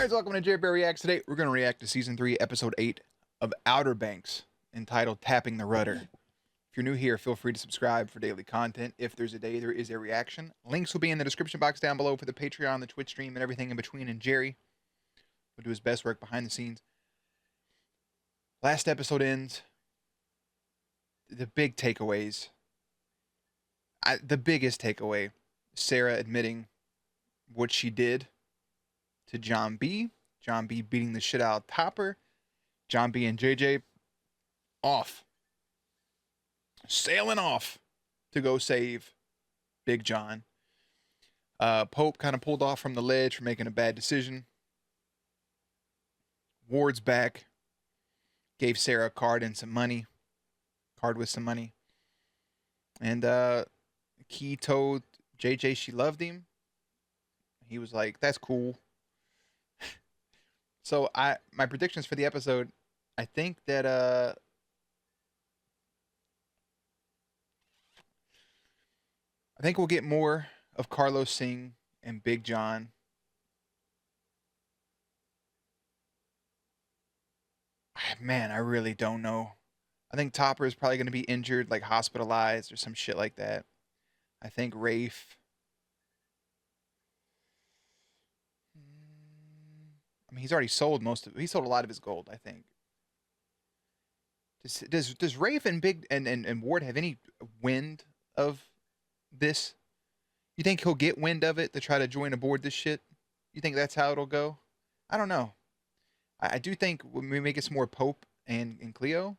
Guys, welcome to Jerry Bear Reacts. Today, we're going to react to Season 3, Episode 8 of Outer Banks, entitled Tapping the Rudder. If you're new here, feel free to subscribe for daily content. If there's a day, there is a reaction. Links will be in the description box down below for the Patreon, the Twitch stream, and everything in between. And Jerry will do his best work behind the scenes. Last episode ends. The big takeaways. The biggest takeaway, Sarah admitting what she did to John B. John B beating the shit out of Topper. John B and JJ off. Sailing off to go save Big John. Pope kind of pulled off from the ledge for making a bad decision. Ward's back. Gave Sarah a card and some money. Card with some money. And Key told JJ she loved him. He was like, that's cool. So my predictions for the episode, I think that I think we'll get more of Carlos Singh and Big John. Man, I really don't know. I think Topper is probably going to be injured, like hospitalized or some shit like that. I think Rafe. I mean, he's already sold most of it. He sold a lot of his gold, I think. Does Rafe and and Ward have any wind of this? You think he'll get wind of it to try to join aboard this shit? You think that's how it'll go? I don't know. I do think when we make it some more Pope and Cleo,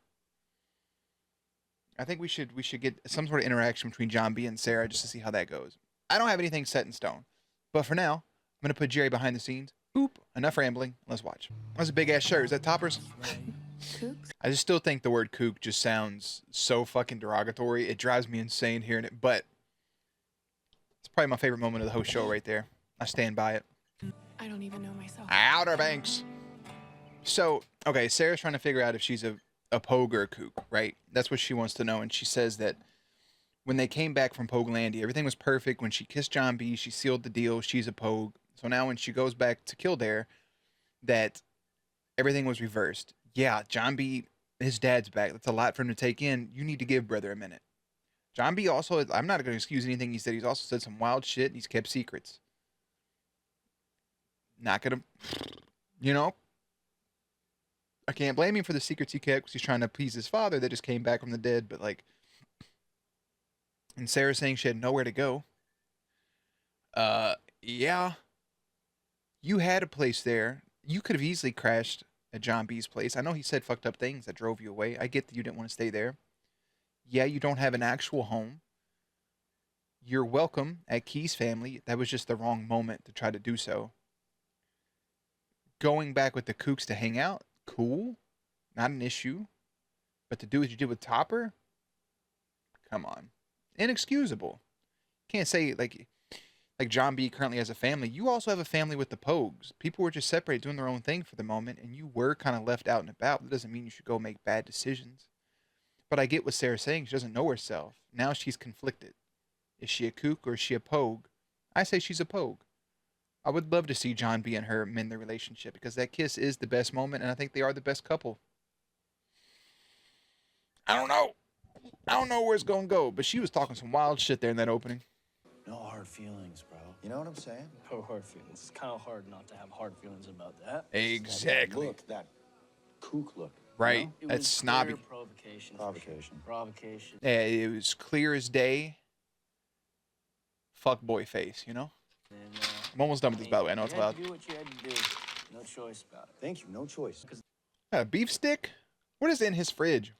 I think we should get some sort of interaction between John B and Sarah just to see how that goes. I don't have anything set in stone, but for now, I'm gonna put Jerry behind the scenes. Oop, enough rambling. Let's watch. That's a big ass shirt. Is that Topper's? I just still think the word kook just sounds so fucking derogatory. It drives me insane hearing it, but it's probably my favorite moment of the whole show right there. I stand by it. I don't even know myself. Outer Banks. So, okay, Sarah's trying to figure out if she's a pogue or a kook, right? That's what she wants to know, and she says that when they came back from Pogelandia, everything was perfect. When she kissed John B, she sealed the deal. She's a pogue. So now when she goes back to Kildare, that everything was reversed. Yeah, John B, his dad's back. That's a lot for him to take in. You need to give brother a minute. John B also, I'm not going to excuse anything he said. He's also said some wild shit. And he's kept secrets. Not going to, you know. I can't blame him for the secrets he kept because he's trying to please his father that just came back from the dead. But like, and Sarah saying she had nowhere to go. Yeah. You had a place there. You could have easily crashed at John B's place. I know he said fucked up things that drove you away. I get that you didn't want to stay there. Yeah, you don't have an actual home. You're welcome at Key's family. That was just the wrong moment to try to do so. Going back with the kooks to hang out, cool. Not an issue. But to do what you did with Topper? Come on. Inexcusable. Can't say like John B currently has a family. You also have a family with the Pogues. People were just separated doing their own thing for the moment, and you were kind of left out and about. That doesn't mean you should go make bad decisions. But I get what Sarah's saying. She doesn't know herself. Now she's conflicted. Is she a kook or is she a pogue? I say she's a pogue. I would love to see John B and her mend their relationship because that kiss is the best moment, and I think they are the best couple. I don't know. I don't know where it's going to go, but she was talking some wild shit there in that opening. No hard feelings, bro. You know what I'm saying? No hard feelings. It's kind of hard not to have hard feelings about that. Exactly. That kook look. Right? It That's was snobby. clear provocation. Provocation. Provocation. Yeah, it was clear as day. Fuck boy face, you know? And, I'm almost done with this, by the way. I know it's you had loud. to do what you had to do. No choice about it. Thank you. No choice. A beef stick? What is in his fridge?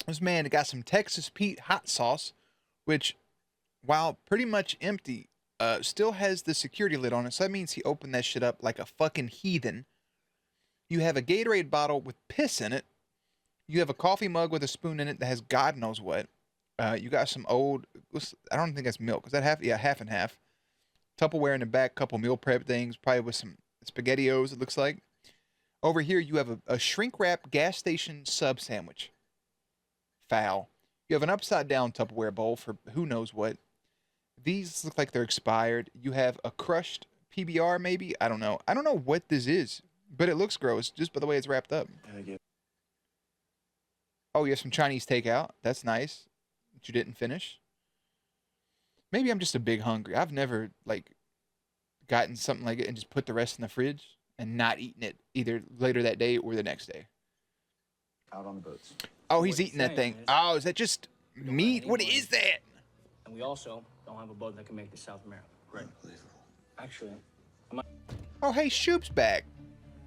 This man got some Texas Pete hot sauce, which, while pretty much empty, still has the security lid on it. So that means he opened that shit up like a fucking heathen. You have a Gatorade bottle with piss in it. You have a coffee mug with a spoon in it that has God knows what. You got some old, I don't think that's milk. Is that half? Yeah, half and half. Tupperware in the back, couple meal prep things, probably with some SpaghettiOs, it looks like. Over here, you have a shrink wrap gas station sub sandwich. Foul. You have an upside down Tupperware bowl for who knows what. These look like they're expired. You have a crushed PBR maybe. I don't know. I don't know what this is, but it looks gross just by the way it's wrapped up. Oh, you have some Chinese takeout. That's nice. That you didn't finish. Maybe I'm just a big hungry. I've never like gotten something like it and just put the rest in the fridge and not eaten it either later that day or the next day. Out on the boats. Oh, What he's he's eating that saying thing. is- Oh, is that just don't have meat? any What money. is that? And we also don't have a boat that can make it to South America. Right. Unbelievable. Actually, Oh, hey, Shoop's back.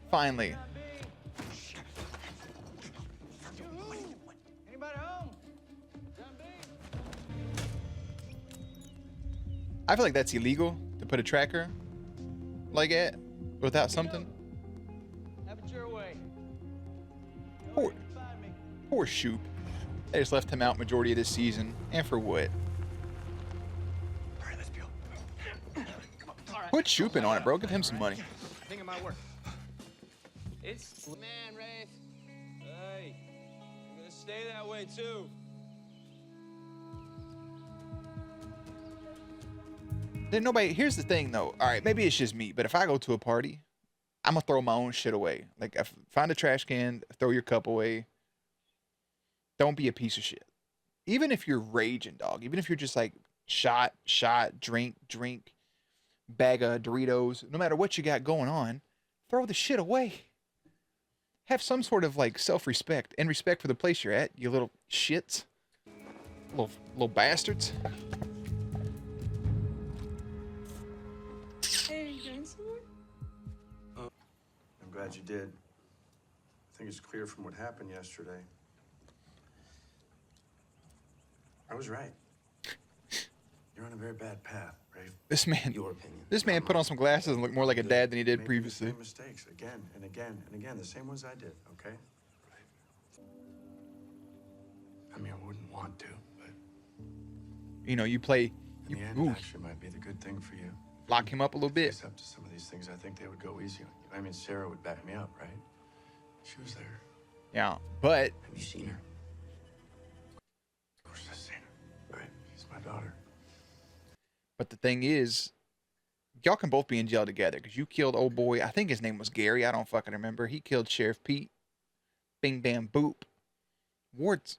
Finally. anybody home? I feel like that's illegal to put a tracker like that without something. Have it your way. Poor, poor Shoop. They just left him out majority of this season. And for what? All right, let's go. Put Shoopin on it, bro. Give him some money. I think it might work. It's man, Rafe. Hey, I'm gonna stay that way too. Then nobody. Here's the thing, though. All right, maybe it's just me, but if I go to a party, I'm gonna throw my own shit away. Like, find a trash can, throw your cup away. Don't be a piece of shit. Even if you're raging, dog. Even if you're just like shot, drink, bag of Doritos. No matter what you got going on, throw the shit away. Have some sort of like self-respect and respect for the place you're at. You little shits, little bastards. Hey, are you going somewhere? I'm glad you did. I think it's clear from what happened yesterday. I was right. You're on a very bad path, Rafe. This man, Your opinion. this man put on some glasses and looked more like a dad than he did Making previously. The same mistakes again and again and again, the same ones I did, okay? I mean, I wouldn't want to, but You know, you play, in you the end, it ooh, actually might be the good thing for you. lock him up a little bit. Face up to some of these things, I think they would go easy on you. I mean, Sarah would back me up, right? She was there. Yeah, but Have you seen her? Of course, I've seen her. Right? She's my daughter. the thing is, y'all can both be in jail together because you killed old boy. I think his name was Gary. I don't fucking remember. He killed Sheriff Pete. Bing bam boop. Ward's.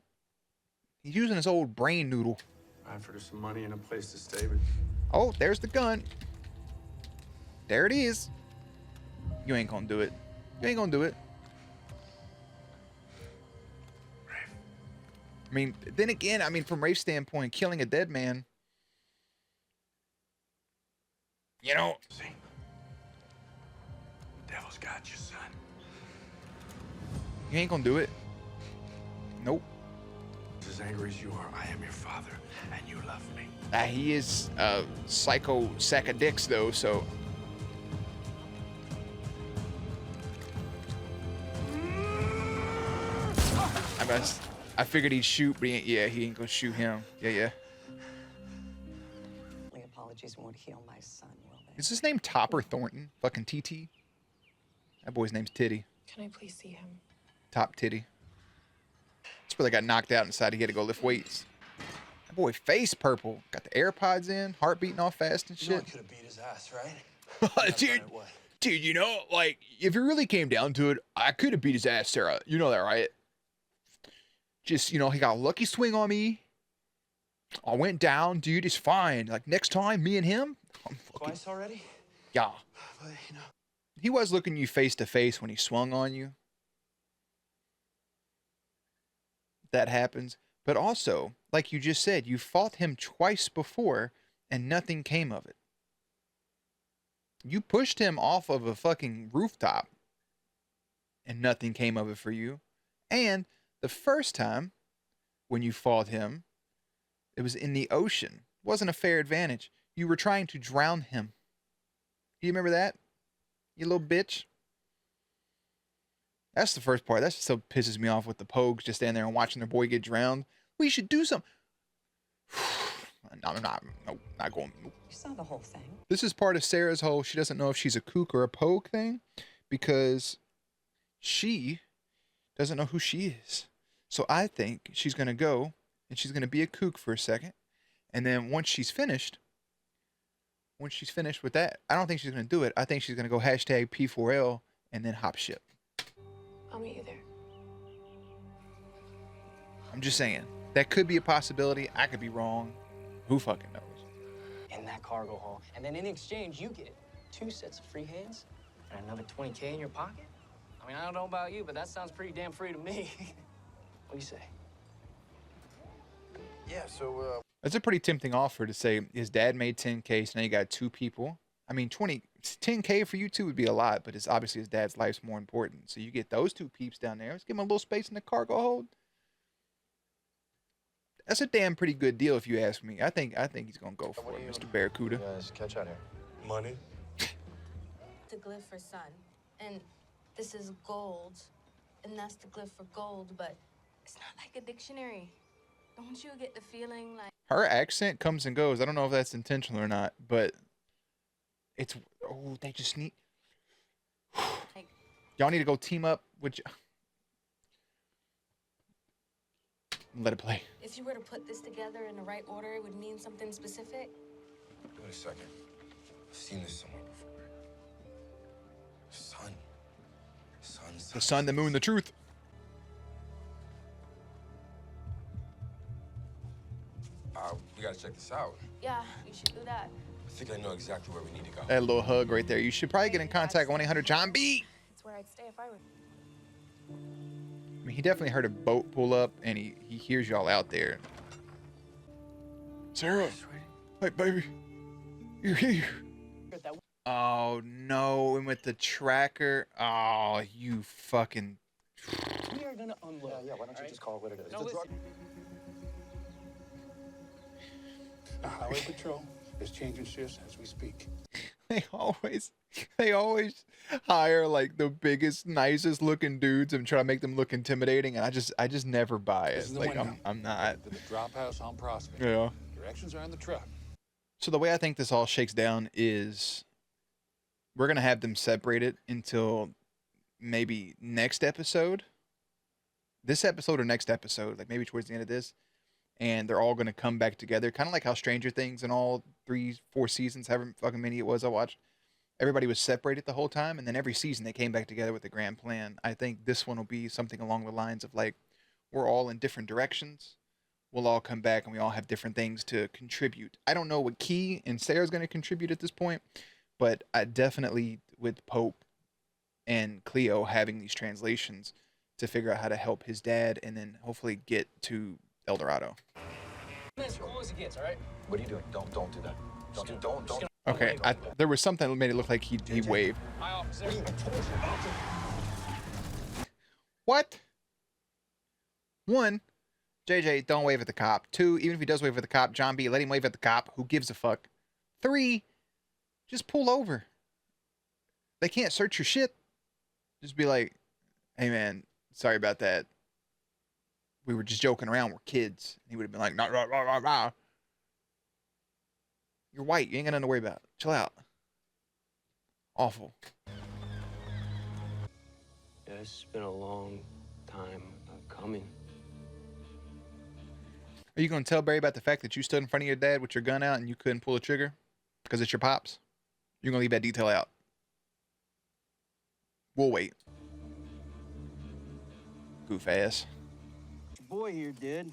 He's using his old brain noodle. I offered her some money and a place to stay, but Oh, there's the gun. There it is. You ain't gonna do it. You ain't gonna do it. I mean, then again, I mean, from Rafe's standpoint, killing a dead man, you know, see, the devil's got you, son. you ain't gonna do it. Nope. As angry as you are, I am your father, and you love me. He is a psycho sack of dicks, though, so. I figured he'd shoot, but he ain't gonna shoot him. Yeah. Apologies won't heal my son, will they? Is his name Topper Thornton? Fucking TT? That boy's name's Titty. Can I please see him? Top Titty. That's where they got knocked out and decided he had to go lift weights. That boy face purple. Got the AirPods in, heart beating all fast and You know I shit. could have beat his ass, right? Dude, you know, like, if it really came down to it, I could have beat his ass, Sarah. You know that, right? Just, you know, he got a lucky swing on me. I went down, dude. It's fine. Like, next time, me and him, I'm fucking, Twice already? yeah. But, you know. He was looking you face to face when he swung on you. That happens. But also, like you just said, you fought him twice before and nothing came of it. You pushed him off of a fucking rooftop and nothing came of it for you. And the first time when you fought him, it was in the ocean. It wasn't a fair advantage. You were trying to drown him. Do you remember that? You little bitch. That's the first part. That still pisses me off with the Pogues just standing there and watching their boy get drowned. We should do something. No, I'm not. No, not going. Nope. You saw the whole thing. This is part of Sarah's whole she doesn't know if she's a kook or a pogue thing because she doesn't know who she is. So I think she's going to go and she's going to be a kook for a second. And then once she's finished, once she's finished with that, I don't think she's gonna do it. I think she's gonna go hashtag P4L and then hop ship. I'll meet you there. I'm just saying that could be a possibility. I could be wrong. Who fucking knows? In that cargo haul. And then in exchange, you get 2 sets of free hands and another 20K in your pocket. I mean, I don't know about you, but that sounds pretty damn free to me. What do you say? Yeah, so, That's a pretty tempting offer to say his dad made 10K, so now you got 2 people. I mean, 10K for you two would be a lot, but it's obviously his dad's life's more important. So you get those 2 peeps down there. Let's give him a little space in the cargo hold. That's a damn pretty good deal if you ask me. I think he's gonna go for it, Mr. Barracuda. Guys, catch out here. Money? The glyph for sun, and this is gold, and that's the glyph for gold, but it's not like a dictionary. Don't you get the feeling like Her accent comes and goes. I don't know if that's intentional or not, but it's they just need y'all need to go team up with let it play. if you were to put this together in the right order, it would mean something specific? wait a second. I've seen this somewhere before. Sun. The sun, the moon, the truth. We gotta check this out. Yeah, you should do that. I think I know exactly where we need to go. That little hug right there. You should probably get in contact with 1-800 John B. It's where I'd stay if I were. I mean, he definitely heard a boat pull up, and he hears y'all out there. Sarah, hey baby, you're here. Oh no, and with the tracker. Oh, you fucking. We are gonna unload. Yeah, why don't you just call it what it is? No, It's a listen. The highway patrol is changing shifts as we speak. They always hire like the biggest, nicest looking dudes and try to make them look intimidating, and I just never buy This it. is the Like window. I'm not. To the drop house on Prospect. Yeah. Directions are in the truck. So the way I think this all shakes down is we're gonna have them separated until maybe next episode. This episode or next episode, like maybe towards the end of this, and they're all gonna come back together, kind of like how Stranger Things in all 3-4 seasons, however fucking many it was I watched, everybody was separated the whole time, and then every season they came back together with a grand plan. I think this one will be something along the lines of like we're all in different directions. We'll all come back and we all have different things to contribute. I don't know what Key and Sarah's going to contribute at this point, but I definitely with Pope and Cleo having these translations to figure out how to help his dad and then hopefully get to El Dorado. As cool as it gets, all right? What are you doing? Don't do that. Don't. Okay, there was something that made it look like he waved. Hi, officer. What? 1, JJ, don't wave at the cop. 2, even if he does wave at the cop, John B, let him wave at the cop. Who gives a fuck? 3, just pull over. They can't search your shit. Just be like, hey man, sorry about that. We were just joking around. We're kids. He would have been like, nah, rah, rah, rah, rah. You're white. You ain't got nothing to worry about. Chill out. Awful. Yeah, it's been a long time coming. Are you going to tell Barry about the fact that you stood in front of your dad with your gun out and you couldn't pull the trigger because it's your pops? You're going to leave that detail out. We'll wait. Goof ass. Your boy here did.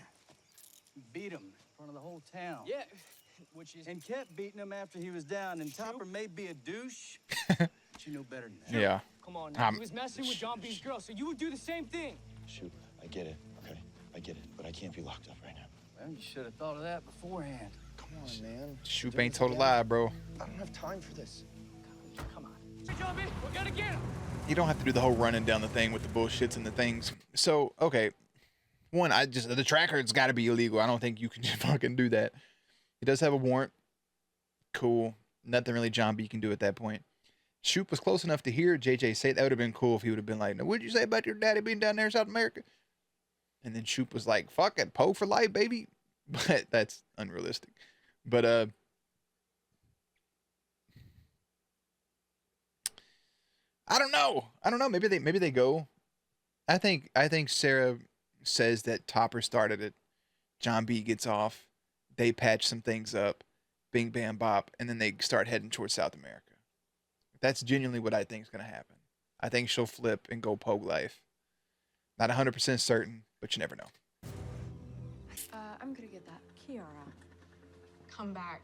Beat him in front of the whole town. Yeah, which is... And kept beating him after he was down. And Topper may be a douche, but you know better than that. Yeah. Come on now. He was messing with John B's girl, so you would do the same thing. Shoot, I get it, okay? I get it, but I can't be locked up right now. Well, you should have thought of that beforehand. Come on, man. Shoop ain't told a lie, bro. I don't have time for this. Come on. Hey, John B, we're gonna get him. You don't have to do the whole running down the thing with the bullshits and the things. So, okay. 1, the tracker's got to be illegal. I don't think you can just fucking do that. He does have a warrant. Cool. Nothing really John B can do at that point. Shoop was close enough to hear JJ say that would have been cool if he would have been like, now, what'd you say about your daddy being down there in South America? And then Shoop was like, fuck it, Poe for life, baby. But that's unrealistic. But I don't know. Maybe they go. I think Sarah says that Topper started it. John B gets off. They patch some things up. Bing Bam Bop, and then they start heading towards South America. That's genuinely what I think is going to happen. I think she'll flip and go Pogue life. Not 100% certain, but you never know. I'm gonna get that. Kiara. Come back.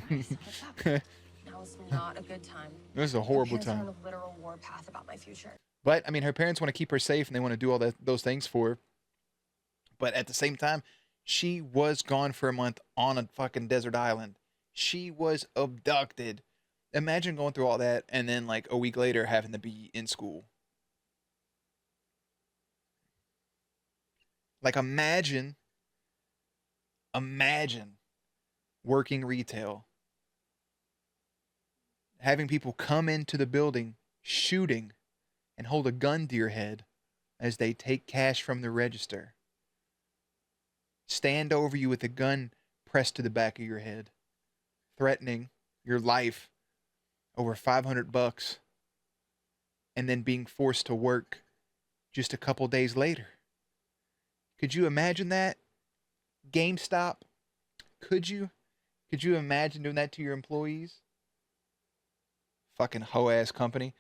Guys, what's up? Now is not a good time. This is a horrible My parents are time. on a literal warpath about my future. But, I mean, her parents want to keep her safe, and they want to do all those things for her. But at the same time, she was gone for a month on a fucking desert island. She was abducted. Imagine going through all that, and then, like, a week later having to be in school. Like, imagine working retail, having people come into the building, shooting, and hold a gun to your head as they take cash from the register. Stand over you with a gun pressed to the back of your head, threatening your life over $500, and then being forced to work just a couple days later. Could you imagine that? GameStop? Could you imagine doing that to your employees? Fucking hoe-ass company.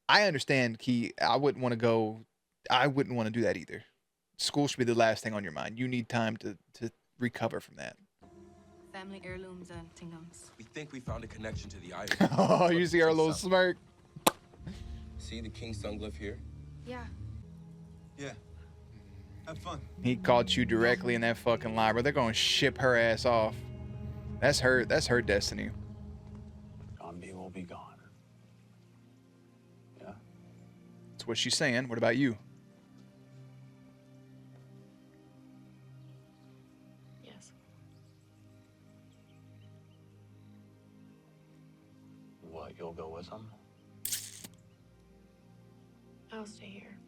I understand, Key. I wouldn't want to do that either. School should be the last thing on your mind. You need time to recover from that. Family heirlooms and tingums. We think we found a connection to the item. Oh, you see our little smirk? See the king sunglyph here? Yeah. Yeah. Have fun. He caught you directly in that fucking lie, bro. They're gonna ship her ass off. That's her destiny. John B will be gone. Yeah? That's what she's saying. What about you? Yes. What, you'll go with him? I'll stay here.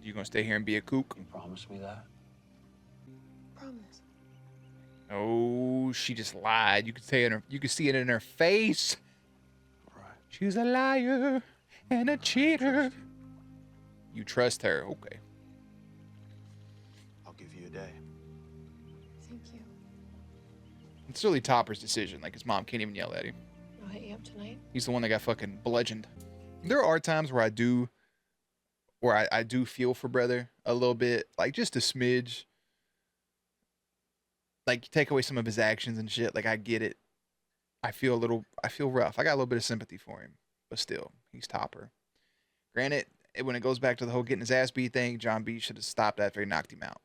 You gonna stay here and be a kook? You promise me that? Promise. Oh, she just lied. You could see it in her face. Right. She's a liar and a cheater. You trust her, okay? I'll give you a day. Thank you. It's really Topper's decision. Like, his mom can't even yell at him. I'll hit you up tonight. He's the one that got fucking bludgeoned. There are times where I do feel for brother a little bit, like just a smidge. Like, you take away some of his actions and shit. Like, I get it. I feel rough. I got a little bit of sympathy for him, but still, he's Topper. Granted, when it goes back to the whole getting his ass beat thing, John B should have stopped after he knocked him out.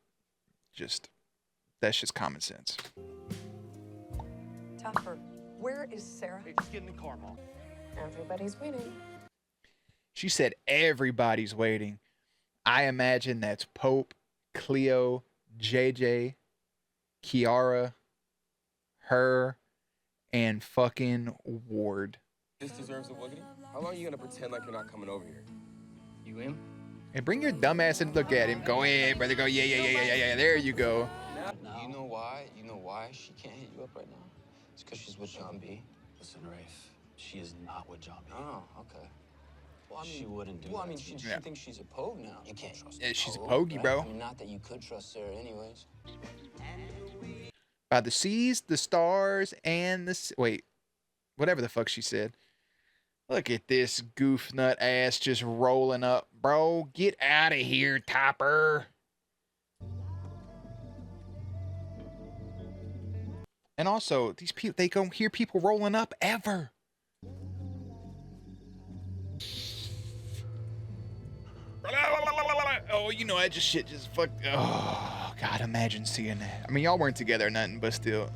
That's just common sense. Topper, where is Sarah? Hey, just get in the car, Mom. Everybody's waiting. She said everybody's waiting. I imagine that's Pope, Cleo, JJ, Kiara, her, and fucking Ward. This deserves a woogity. How long are you gonna pretend like you're not coming over here? You in? Hey, bring your dumb ass and look at him. Go ahead, brother. Go, yeah. There you go. You know why? You know why she can't hit you up right now? It's because she's with John B. Listen, Rafe, she is not with John B. Oh, okay. Well, I mean, She wouldn't do Well, I that mean, to she you. thinks she's a pogue now. You can't trust her. Yeah, she's a Pogue, pogey, right? bro. I mean, not that you could trust Sarah anyways. By the seas, the stars, and wait, whatever the fuck she said. Look at this goof nut ass just rolling up, bro. Get out of here, Topper. And also, these people, they don't hear people rolling up ever. Oh, you know, that shit just fucked. Oh, God, imagine seeing that. I mean, y'all weren't together or nothing, but still.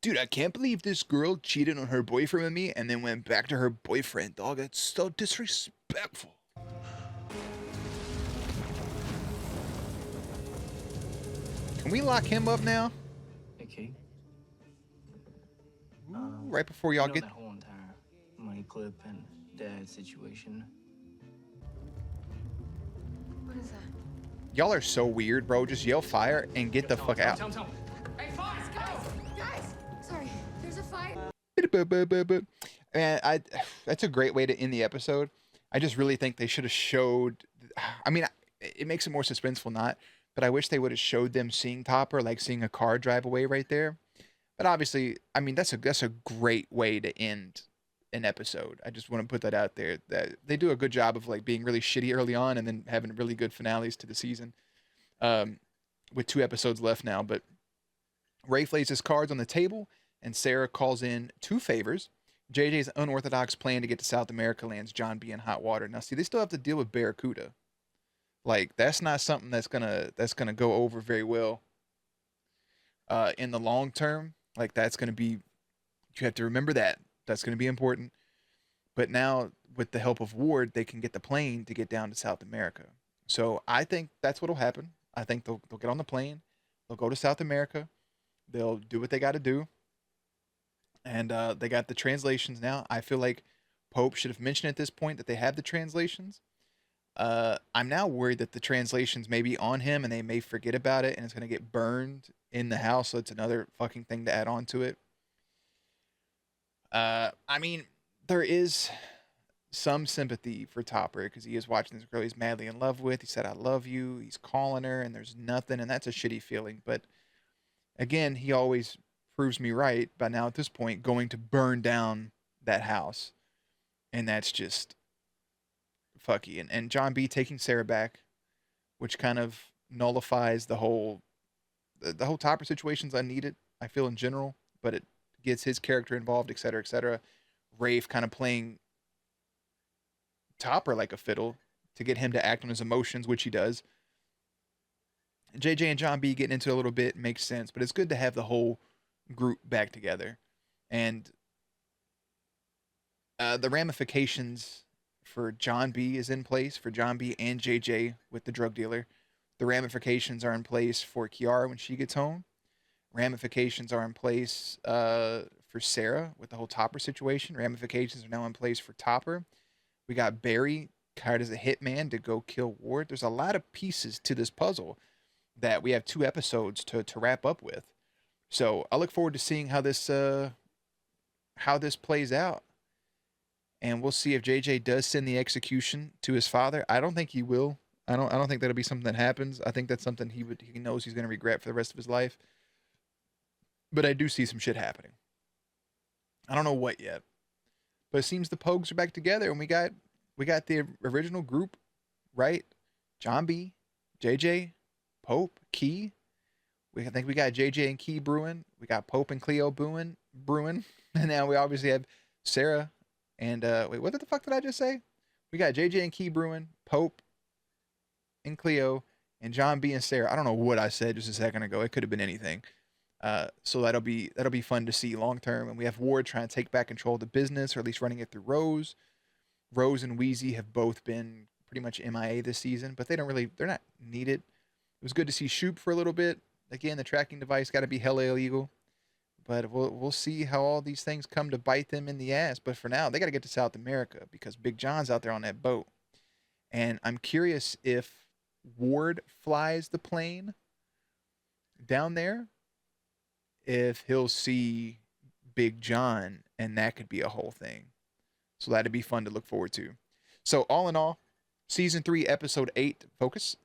Dude, I can't believe this girl cheated on her boyfriend with me and then went back to her boyfriend, dog. That's so disrespectful. Can we lock him up now? Hey, Key. Right before y'all You know get... that whole entire money clip and dad situation. What is that? Y'all are so weird, bro. Just yell fire and get the fuck out. Tell him. Hey, guys! Sorry, there's a fire. Man, that's a great way to end the episode. I just really think they should have showed... I mean, it makes it more suspenseful, not... but I wish they would have showed them seeing Topper, like seeing a car drive away right there. But obviously, I mean, that's a great way to end an episode. I just want to put that out there. That they do a good job of like being really shitty early on and then having really good finales to the season. With 2 episodes left now, but Rafe lays his cards on the table, and Sarah calls in 2 favors. JJ's unorthodox plan to get to South America lands John B in hot water. Now, see, they still have to deal with Barracuda. Like, that's not something that's gonna go over very well in the long term. Like, that's gonna be, you have to remember that. That's gonna be important. But now, with the help of Ward, they can get the plane to get down to South America. So I think that's what'll happen. I think they'll get on the plane. They'll go to South America. They'll do what they got to do. And they got the translations now. I feel like Pope should have mentioned at this point that they have the translations. I'm now worried that the translations may be on him and they may forget about it and it's going to get burned in the house. So it's another fucking thing to add on to it. I mean, there is some sympathy for Topper because he is watching this girl he's madly in love with. He said, I love you. He's calling her and there's nothing. And that's a shitty feeling. But again, he always proves me right by now at this point going to burn down that house. And that's just fucky. And John B taking Sarah back, which kind of nullifies the whole Topper situation's unneeded, I feel, in general, but it gets his character involved, etc., etc. Rafe kind of playing Topper like a fiddle to get him to act on his emotions, which he does. JJ and John B getting into it a little bit makes sense, but it's good to have the whole group back together. And the ramifications for John B is in place, for John B and JJ with the drug dealer. The ramifications are in place for Kiara when she gets home. Ramifications are in place for Sarah with the whole Topper situation. Ramifications are now in place for Topper. We got Barry hired as a hitman to go kill Ward. There's a lot of pieces to this puzzle that we have 2 episodes to wrap up with. So I look forward to seeing how this plays out. And we'll see if JJ does send the execution to his father. I don't think he will. I don't think that'll be something that happens. I think that's something he knows he's going to regret for the rest of his life. But I do see some shit happening. I don't know what yet. But it seems the Pogues are back together and we got the original group, right? John B, JJ, Pope, Key. I think we got JJ and Key brewing. We got Pope and Cleo brewing. And now we obviously have Sarah and wait, what the fuck did I just say? We got JJ and Key brewing, Pope and Cleo, and John B and Sarah. I don't know what I said just a second ago. It could have been anything. So that'll be fun to see long term. And we have Ward trying to take back control of the business, or at least running it through Rose. Rose and Wheezy have both been pretty much MIA this season, but they're not needed. It was good to see Shoop for a little bit. Again, the tracking device got to be hella illegal. But we'll see how all these things come to bite them in the ass. But for now, they got to get to South America because Big John's out there on that boat. And I'm curious if Ward flies the plane down there, if he'll see Big John, and that could be a whole thing. So that'd be fun to look forward to. So all in all, Season 3, Episode 8, Focus,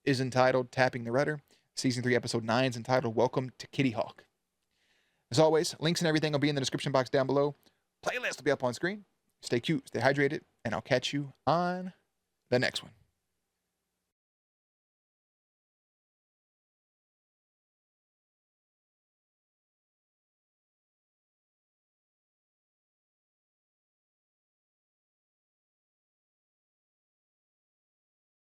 is entitled Tapping the Rudder. Season 3, Episode 9 is entitled Welcome to Kitty Hawk. As always, links and everything will be in the description box down below. Playlist will be up on screen. Stay cute, stay hydrated, and I'll catch you on the next one.